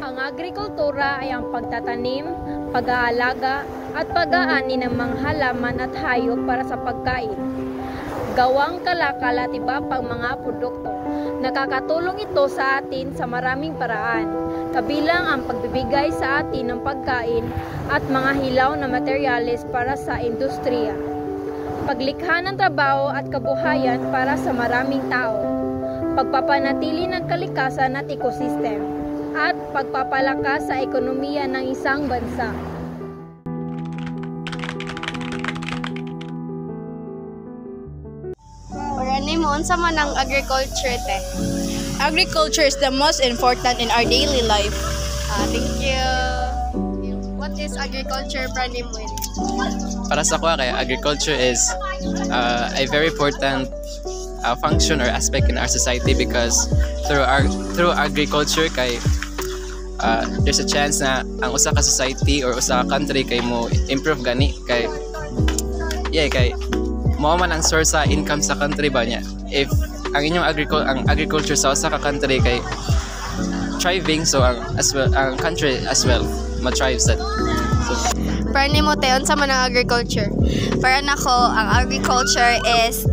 Ang agrikultura ay ang pagtatanim, pag-aalaga at pag-aani ng mga halaman at hayop para sa pagkain. Gawang kalakal at iba pang mga produkto. Nakakatulong ito sa atin sa maraming paraan, kabilang ang pagbibigay sa atin ng pagkain at mga hilaw na materyales para sa industriya. Paglikha ng trabaho at kabuhayan para sa maraming tao. Pagpapanatili ng kalikasan at ekosistem. At pagpapalakas sa ekonomiya ng isang bansa. Nimo, unsa man ang agriculture te? Agriculture is the most important in our daily life. Thank you. What is agriculture para nimo? Para sa kuha kay agriculture is a very important function or aspect in our society because through agriculture kay there's a chance na ang usa ka society or usa ka country kay mo improve gani kay mao man ang source sa income sa country ba niya. If ang inyong agriculture sa usa ka country kay thriving, so ang country as well ma-thrive sa. Para nimo te, unsa man ang agriculture? Para nako ang agriculture is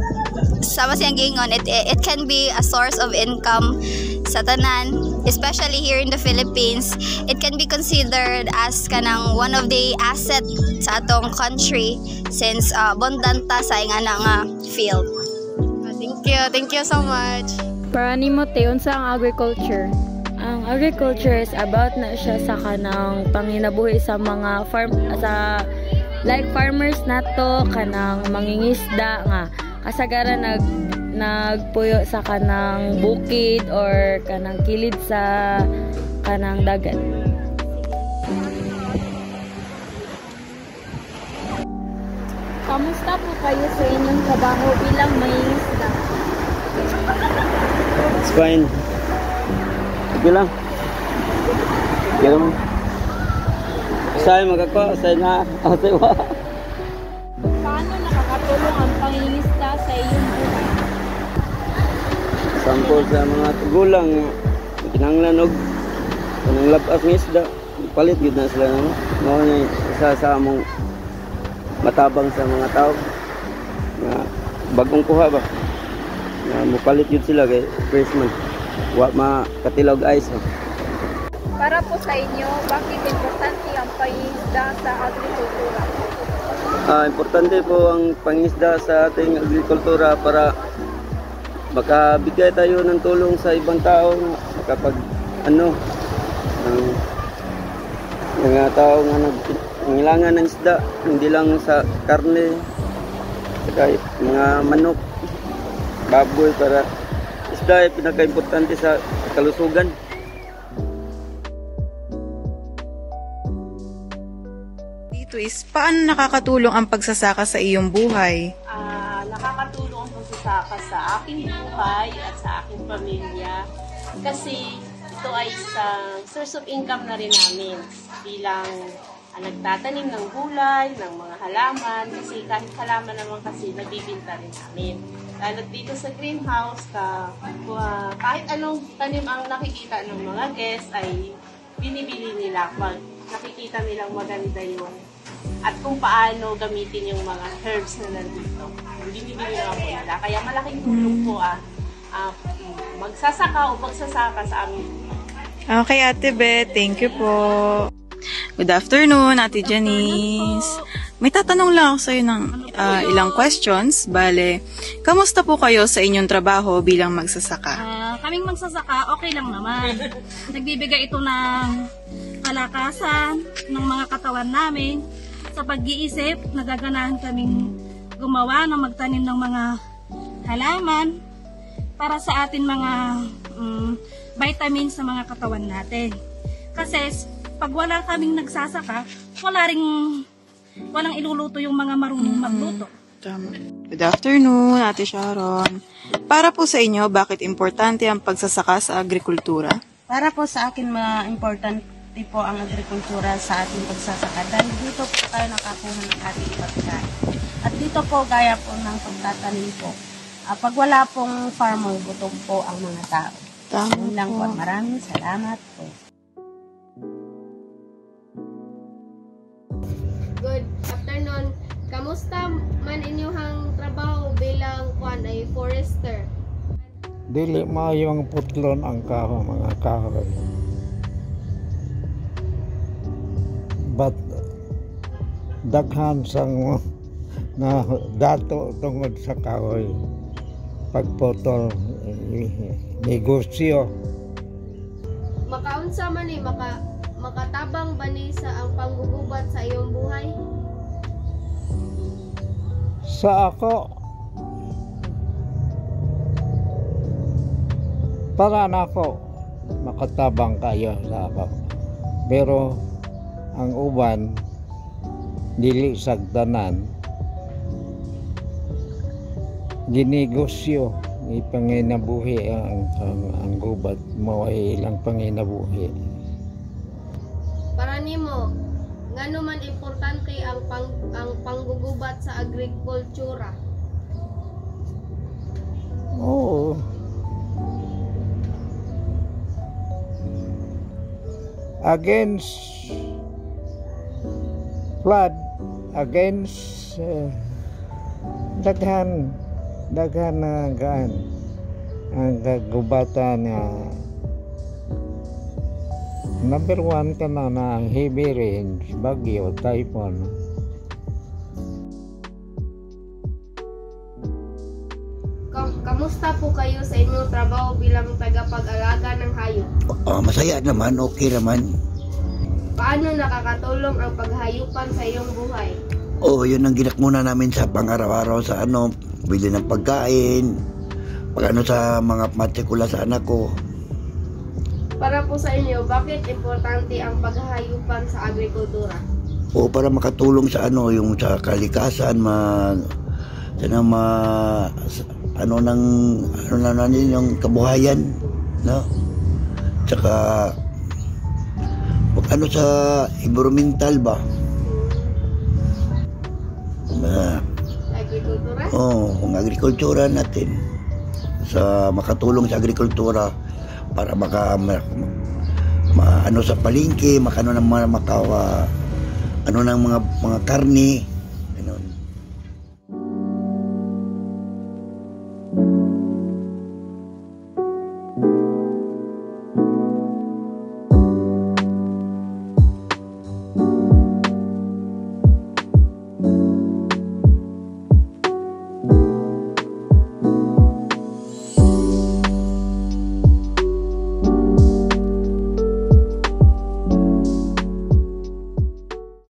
sama siyang gingon, it can be a source of income sa tanan, especially here in the Philippines. It can be considered as kanang one of the asset sa atong country since abundant ta sa nga field. Thank you so much. Para nimo te, unsa ang agriculture? Ang agriculture is about na siya sa kanang panginabuhi sa mga farmers nato, kanang mangingisda nga kasagaran nagpuyo sa kanang bukid or kanang kilid sa kanang dagat. Kamusta po kayo sa inyong trabaho bilang mangingisda? It's fine. Okay lang. Okay lang. Say magkako, say na. Say wa. Paano nakakatulong ang pangingisda sa iyong buhay? Sampol sa mga gulang, kinanglan og kanang labas ng isda, palit gid na sila no. Mao ni isa sa among matabang sa mga tao. Nga bagong kuha ba. Nga mopalit gid sila kay Christmas. Wa makatilaw ice. Para po sa inyo, bakit importante ang pangingisda sa agrikultura? Importante po ang pangingisda sa ating agrikultura para makabigay tayo ng tulong sa ibang tao, makapag mga tao nga nangailangan ng isda, hindi lang sa karne, saka mga manok, baboy, para isda ay pinaka-importante sa kalusugan. Dito is, paano nakakatulong ang pagsasaka sa iyong buhay? Nakakatulong ang pagsasaka sa aking buhay at sa aking pamilya kasi ito ay isang source of income na rin namin bilang nagtatanim ng gulay, ng mga halaman, kasi kahit halaman naman kasi nabibinta rin namin. Lalo dito sa greenhouse, kahit anong tanim ang nakikita ng mga guests ay binibili nila pag nakikita nilang maganda yung at kung paano gamitin yung mga herbs na nandito. Binibili na po nila. Kaya malaking tulong po magsasaka o pagsasaka sa amin. Okay, Ate Beth. Thank you po. Good afternoon, Ate Janice. May tatanong lang ako sa iyo ng ilang questions. Bale, kamusta po kayo sa inyong trabaho bilang magsasaka? Kaming magsasaka, okay lang naman. Nagbibigay ito ng kalakasan ng mga katawan namin. Sa pag-iisip, nagaganahan kaming gumawa ng magtanim ng mga halaman para sa atin mga vitamins sa mga katawan natin. Kasi pag wala kaming nagsasaka, walang iluluto yung mga marunong magluto. Good afternoon, Ate Sharon. Para po sa inyo, bakit importante ang pagsasaka sa agrikultura? Para po sa akin, importante po ang agrikultura sa ating pagsasaka dahil dito po tayo nakakuha ng ating pagkain. At dito po, gaya po ng pagtatanim po, pag wala pong farmer, gutom po ang mga tao. Yun lang po. Maraming salamat po. Good afternoon. Kamusta man inyong trabaho bilang ay forester? Dili maayong putlon ang mga kahoy. But daghan sang na dato tungod sa kahoy. Pagputol negosyo. Makaunsa man ni makatabang ba ni sa ang panggugubat sa iyong buhay? Sa ako, para na ako makatabang kayo sa ako. Pero ang uban dili sagdanan ginegosyo ipanginabuhi ang gubat mo ay ilang panginabuhi. Para nimo, ngano man importante ang panggugubat sa agrikultura? Oo. Against flood, against daghan na gaan ang kagubatan number 1 ka na heavy rains, bagyo, typhoon. Kamusta po kayo sa inyong trabaho bilang tagapag-alaga ng hayop? Masaya naman, okay naman. Paano nakakatulong ang paghayupan sa iyong buhay? Yun ang ginakmuna namin sa pang-araw-araw sa bili ng pagkain, sa mga matrikula sa anak ko. Para po sa inyo, bakit importante ang paghayupan sa agrikultura? Para makatulong sa yung sa kalikasan, yung kabuhayan, no? Tsaka sa environmental ba? Agrikultura? Ang agrikultura natin. Makatulong sa agrikultura para sa palengke, ng mga karne,